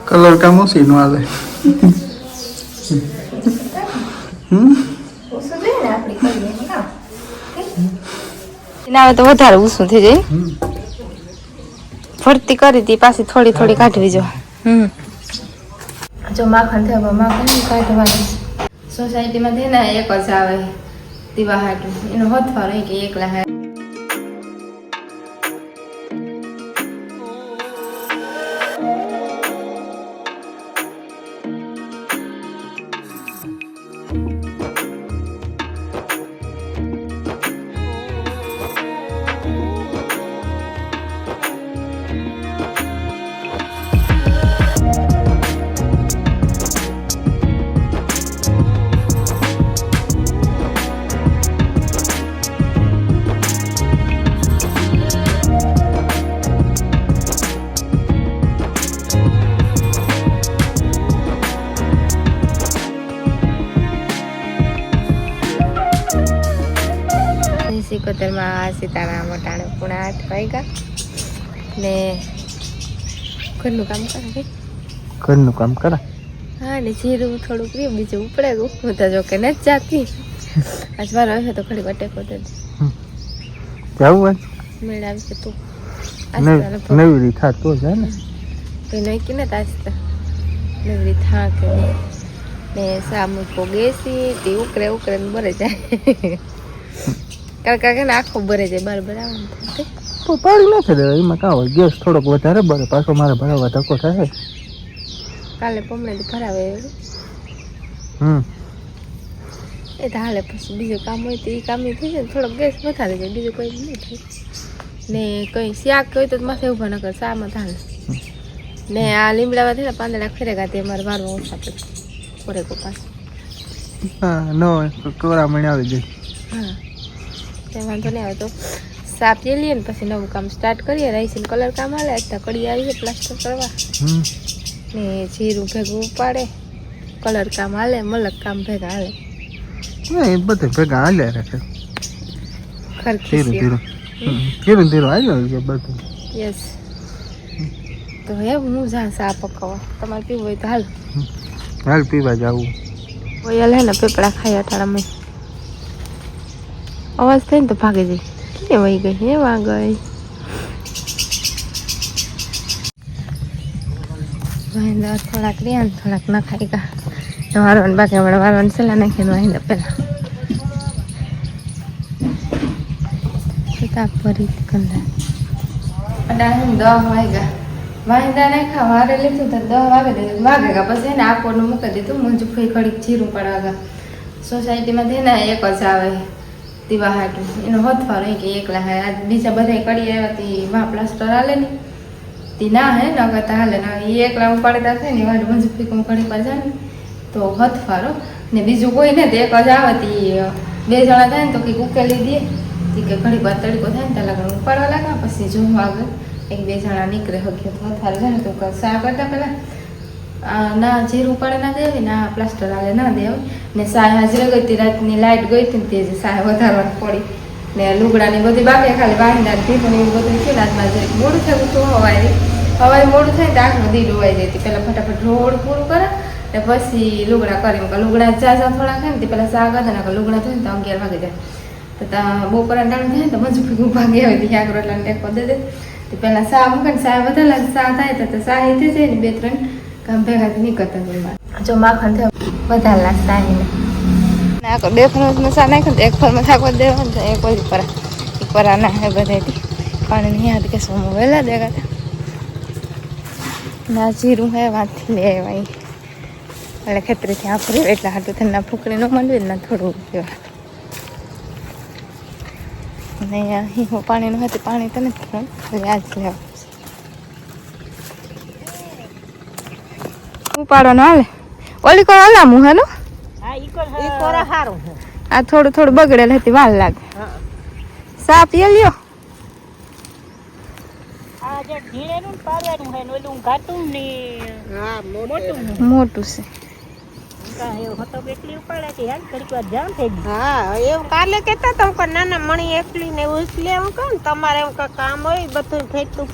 colour का machine वाले ના તો વધારે ઊંસું થઈ જાય ફરતી કરી હતી પાછી થોડી થોડી કાઢવી જો જો માખણ થયો માખણ કાઢવાની સોસાયટીમાં થઈને એક જ આવે દીવા હાટું એનો હથવા રહી કે એકલા હે સિકોતરમાં સીતારામ મોટાણે પૂણા 8 વાગ્યા ને ઘરનું કામ કરે ઘરનું કામ કરે હા ને જીરું થોડુંક રહ્યું બીજું ઉપડે ગયું હું તો જો કે નથી જાતી આજ મારો હશે તો ઘડી વટેકો દે જવું મેળાવી છે તું નવી થતો જાય ને તો નહીં કે ને આજ તો નવી થાક ને સામુ કો ગેસી તે ઉકરે ઉકરે ને બરે જાય કાકા કે આખો બરે જાય બરાબર આવે તો પાડી નાખે દે એમાં કાં હોય ગેસ થોડોક વધારે બરે પાછો મારે ભરાવા ધક્કો થાય કાલે પમણેથી ભરાવે એ તો હાલે પછી બીજું કામ હોય તો એ કામ થઈ જાય થોડોક ગેસ વધારે જાય બીજું કોઈ નહીં થાય ને કંઈ શાક હોય તો માથે ઊભા ન કર શામાં હાલે ને આ લીમડામાં થઈને પાંદડા ફેરેગા તે મારે વારવા ઓછા પડે ફરે કો પાસ હા ન હોય કોરા મહિને આવી જાય હા તે વાંધો નહીં આવે તો સાપ જે લઈએ ને પછી નવું કામ સ્ટાર્ટ કરીએ રાઈસીન કલર કામ હાલે અત્યારે કડી આવી છે પ્લાસ્ટર કરવા ને જીરું ભેગું ઉપાડે કલર કામ હાલે મલક કામ ભેગા હાલે એ બધે ભેગા હાલ્યા રાખે ખરખી ધીરું ધીરું હાલ્યો છે બધું યસ તો હે હું જા સા પકવા તમારે પીવું હોય તો હાલ હાલ પીવા જાવું ઓયલ હે ને પેપડા ખાઈ અટાણામાં અવાજ થાય ને તો ભાગી જાય કે વહી ગઈ હે વાં ગઈ વાંદા થોડાક રહ્યા ને થોડાક ના ખાઈ ગયા વારવાનું બાકી હમણાં વારવાનું સલાહ નાખીને વાંદા પેલા તાપ ભરી કંદા અડાને 10 વાગ્યા વાંદા નાખ્યા વારે લીધું તો 10 વાગે પછી એને આકોનું મૂકી દીધું મંજુ ફઈ ઘડીક જીરું પડવા ગયા સોસાયટીમાં થઈને એક જ આવે દીવા હાટું એનો હથવા રહી કે એકલા હે આજ બીજા બધા કડી આવ્યા તી વાં પ્લાસ્ટર હાલે ને તી ના હે ન કરતા હાલે ના એ એકલા ઉપાડતા થાય ને વાડ મંજુ ફીકું ઘડી પર જાય ને તો હથવારો ને બીજું કોઈ ને તો એક જ આવે તી 2 જણા થાય ને તો કંઈક ઉકેલી દે તી કે ઘડી પર તડકો થાય ને ત્યાં લગન ઉપાડવા લાગા પછી જોવા આગળ 1-2 જણા નીકળે હગ્યો તો હથવારો જાય ને તો સા કરતા પેલા ના જીરું પડે ના દેવી ના પ્લાસ્ટર હાલે ના દેવી ને સાય હાજરે ગઈ હતી રાતની લાઇટ ગઈ હતી ને તે સાય વધારવાની પડી ને લુગડાની બધી બાકી ખાલી વાંદા ભીપણ એવું બધું છે રાતમાં જે મોડું થયું તો હવારે મોડું થાય તો આખું દી ડોવાઈ જાય હતી પહેલાં ફટાફટ રોડ પૂરું કરે ને પછી લુગડા કરી લુગડા ચા થોડા ખાય ને તે પહેલાં સા કરતા ને લુગડા થાય ને તો 11 વાગે જાય તો ત્યાં બપોરા ટાણું થાય ને તો મજુ ભીગું ભાગે આવે ત્યાં આગળ એટલા ટેકો દે દે તો પહેલાં સા મૂકે ને સા વધારે સા થાય તો સા એ થઈ જાય ને 2-3 કામ ભેગાથી નીકળતા હોય જો માખણ થયો વધારે લાગતા આવીને નાખો 2 ફરમાં સા નાખો તો 1 ફરમાં થાકો દેવાનું તો 1 ઓલી પર એક પર ના હે બધાથી પાણી યાદ કે સોમ વેલા દેખાતા ના જીરું હે વાંથી લે ભાઈ એટલે ખેતરેથી આફરી એટલા હાટું થઈને ના ફૂકડી ન માંડવી ના થોડું પીવા ને અહીં પાણીનું હતું પાણી તો નથી યાદ લેવા ઉપાડવાનો હાલે ઓલી કોર હલામું હે આ થોડું થોડું બગડેલ હતી વાર લાગે સા પી લ્યો પારવાનું હે ઓલું ઘાટું ને મોટું છે હા એવું કાલે કેતા તા કે નાના મણી એકલી ને ઉછલે એમ કહું તમારે એમ કામ હોય બધું ફેંકતું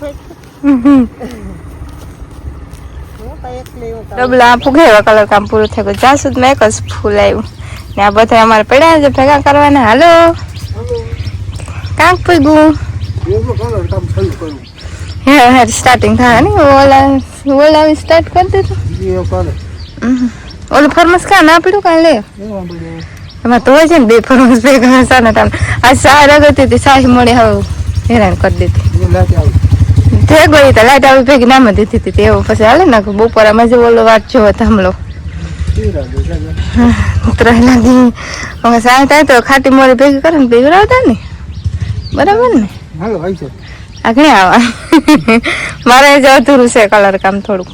ડબલા આપું ગયા કલર કામ પૂરું થઈ ગયું જ્યાં સુધી એક જ ફૂલ આવ્યું ને આ બધા અમારે પડ્યા છે ભેગા કરવાના હાલો કાંક પૂગ્યું હે સ્ટાર્ટિંગ થાય ને ઓલા સ્ટાર્ટ કરી દીધું ઓલું ફરમસ કા ના પડ્યું કાલે એમાં તો હોય છે ને 2 ફરમસ ભેગા સાના ટાઈમ આ સાર અગત્ય હતી સાહી મળે હવે હેરાન કરી દીધી થઈ ગઈ તો લાઈટ આવી ભેગી નામ દીધી હતી એવું પછી હાલે ને બપોરામાં જે ઓલો વાત જોવો થાંભલો 3 લાગી હવે સાંજ થાય તો ખાટી મોરી ભેગી કરે ને પીવડાવતા ને બરાબર ને આગળ આવા મારે જ અધૂરું છે કલર કામ થોડુંક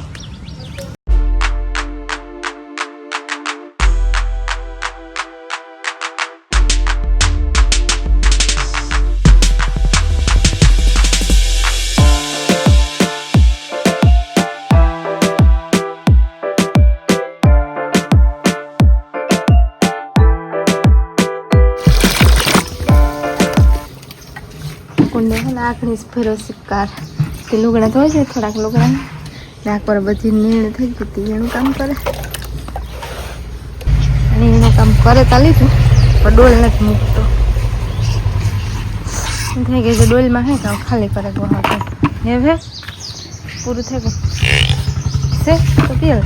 કુંડે છે ને આખરી ફેરો શિકાર તે લુગડા ધોય છે થોડાક લુગડા નાક પર બધી નીણ થઈ ગઈ હતી એનું કામ કરે અને એનું કામ કરે તા લીધું પણ ડોલ નથી મૂકતો થઈ ગઈ છે ડોલમાં હે કામ ખાલી કરે હે ભે પૂરું થઈ ગયું છે તો પીલ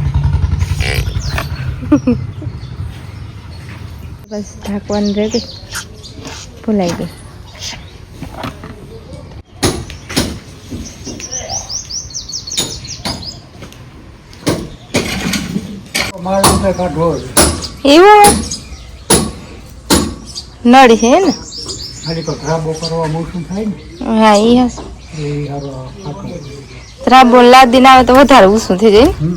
બસ ઢાંકવાનું રેડી ભૂલાઈ ગઈ એવું નળી છે ને હા એ રાબો લાદીને આવે તો વધારે ઊંચું થઈ જાય ને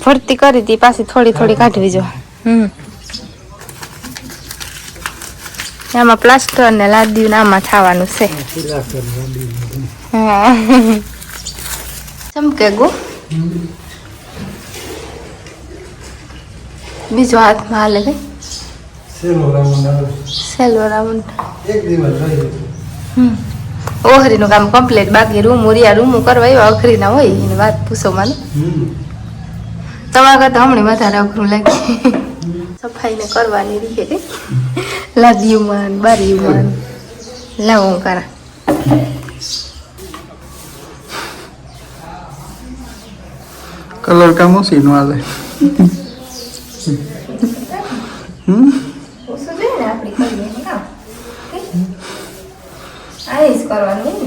ફરતી કરી હતી પાછી થોડી થોડી કાઢવી જો આમાં પ્લાસ્ટર ને લાદ્યું ને આમાં થવાનું છે હા ચમકે ગો બીજો હાથમાં હાલે કઈ સેલો રાઉન્ડ ઓહરીનું કામ કમ્પ્લીટ બાકી રૂમ રૂમું કરવા એવા અઘરી ના હોય એની વાત પૂછો મને તમારા કરતા હમણાં વધારે અઘરું લાગે સફાઈ ને કરવાની રીએ કે લાદીયુંમાં બારીયુંમાં લાવું કરા કલર કામ ઓછી નો હાલે આઈસ કરવાનું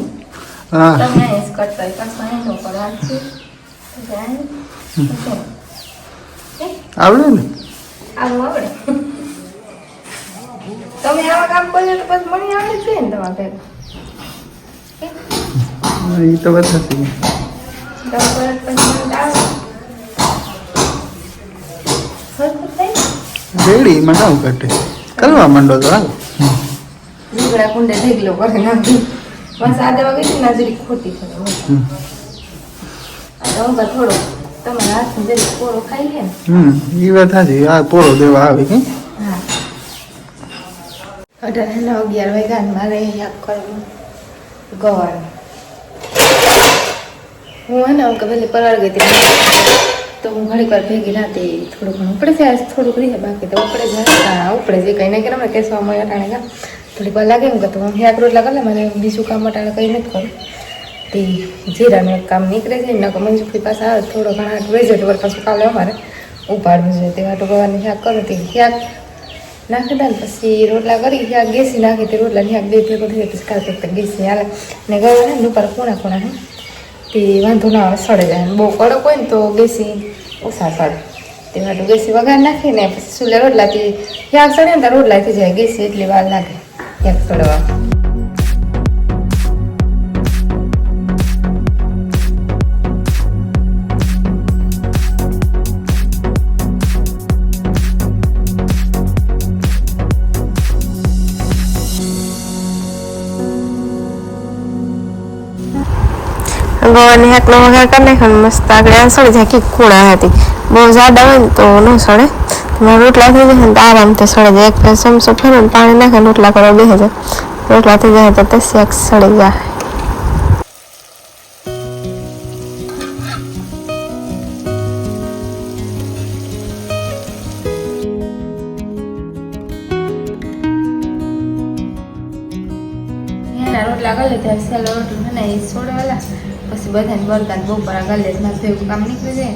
હા તમે આઈસ કરતા હોય પાછું આઈનો કરવાનું આવડે ને આવું આવડે તમે આવા કામ કરો તો પછી મને આવડે છે ને તમારા ભેગા એ તો બધા છે રેડી મનાવ કટે કરવા માંડો તો હાલ લીગડા કુંડે ઢેગલો કરે નાખી બસ આદવા ગઈ ના જરી ખોટી કરે આ થોડો તમારા હાથમાં જરી પોરો ખાઈ લે ને એ વાત સાચી આ પોરો દેવા આવે કે હા 11 વાગ્યા મારે યાદ કરવું ગવાર હું હે ને કે પેલી પરળ ગઈ હતી તો હું ઘણી વાર ભેગી રાતે થોડું ઘણું ઉપડે જાય થોડુંક રહે બાકી તો ઉપડે જાય ઉપડે જે કંઈ ના કે અમે કેસવા મળે અટાણે ગા થોડીક વાર લાગે એમ કે તો હું યાક રોટલા કરે મારે બીજું કામ અટાણે કંઈ નથી કરું તે જીરાનું એક કામ નીકળે છે ને મંજુફી પાસે આવે થોડો ઘણા વેજીટેબલ પાછું કાલે અમારે ઉપાડવું છે તે વાટો ગવાની શાક કરું તે શાક નાખી દે ને પછી રોટલા કરી શાક ગેસી નાખી તે રોટલા શાક 2 ભેગો થઈ પછી કાલે ગેસી હાલે ને ગયો ને ઉપર ખૂણા હે તે વાંધો ના આવે સડે જાય બહુ કડક હોય ને તો ગેસી ઓછા સડે તે માટે ગેસી વઘાર નાખીને પછી સુલે રોટલાથી શાક સડે ને તો રોટલા થઈ જાય ગેસી એટલી વાર લાગે શાક સડવા ગવાની હાકનો વઘાર કરી નાખ્યો ને મસ્ત આગળ આ સળી જાય કે ખૂણા હતી બહુ જાડા હોય ને તો ન સળે તમારે રોટલા થઈ જાય ને તો આરામથી સળે જાય એક ચમચો ફેરવે ને પાણી નાખે રોટલા કરવા બેસી જાય રોટલા થઈ જાય તો તસ્યાક સળી જાય રોટલા કરી લે ત્યારે સેલો રોટલું છે ને એ છોડવાલા પછી બધાને બરકાત બપોરા કરી લે મારે ભેગું કામ નીકળી જાય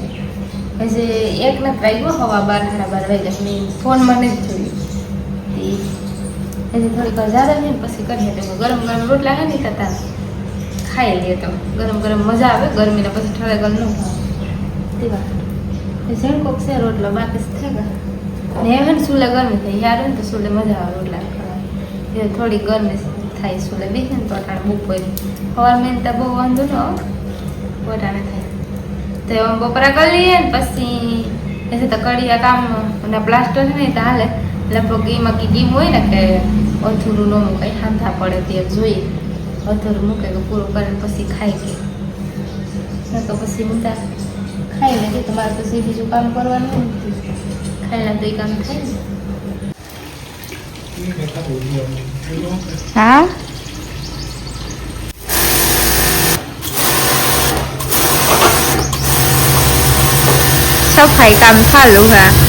પછી એક નથી વાગ્યો હવા 12 સાડા 12 વાગ્યા મેં ફોનમાં નથી જોયું એની થોડીક વાર જાદા ને પછી કરીએ તો ગરમ ગરમ રોટલા હે ને થતા ખાઈ લઈએ તો ગરમ ગરમ મજા આવે ગરમીને પછી ઠરે ગરમ ન ભાવે તેવા ઝીણકોક છે રોટલો બાકી થઈ ગયા ને હવે ને સુલે ગરમી થઈ યાર ને તો સુલે મજા આવે રોટલા ખાવા એ થોડી ગરમી થાય સુલે બેસે ને તો અટાણે બપોરે સવાર મેં તો બહુ વાંધો ન અટાણે થાય તો બપોરા કરી લઈએ ને પછી એસે તો કડિયા કામ અને પ્લાસ્ટર છે ને તો હાલે લગભગ એમાં ગીમ હોય ને કે અધૂરું ન મુકાય હાંધા પડે તે જોઈએ અધૂરું મૂકે તો પૂરું કરીને પછી ખાઈ ગઈ તો પછી હું ત્યાં ખાઈ લે તમારે પછી બીજું કામ કરવાનું ખાઈ લે તો એ કામ થાય ને હા સફાઈ કામ ચાલુ હા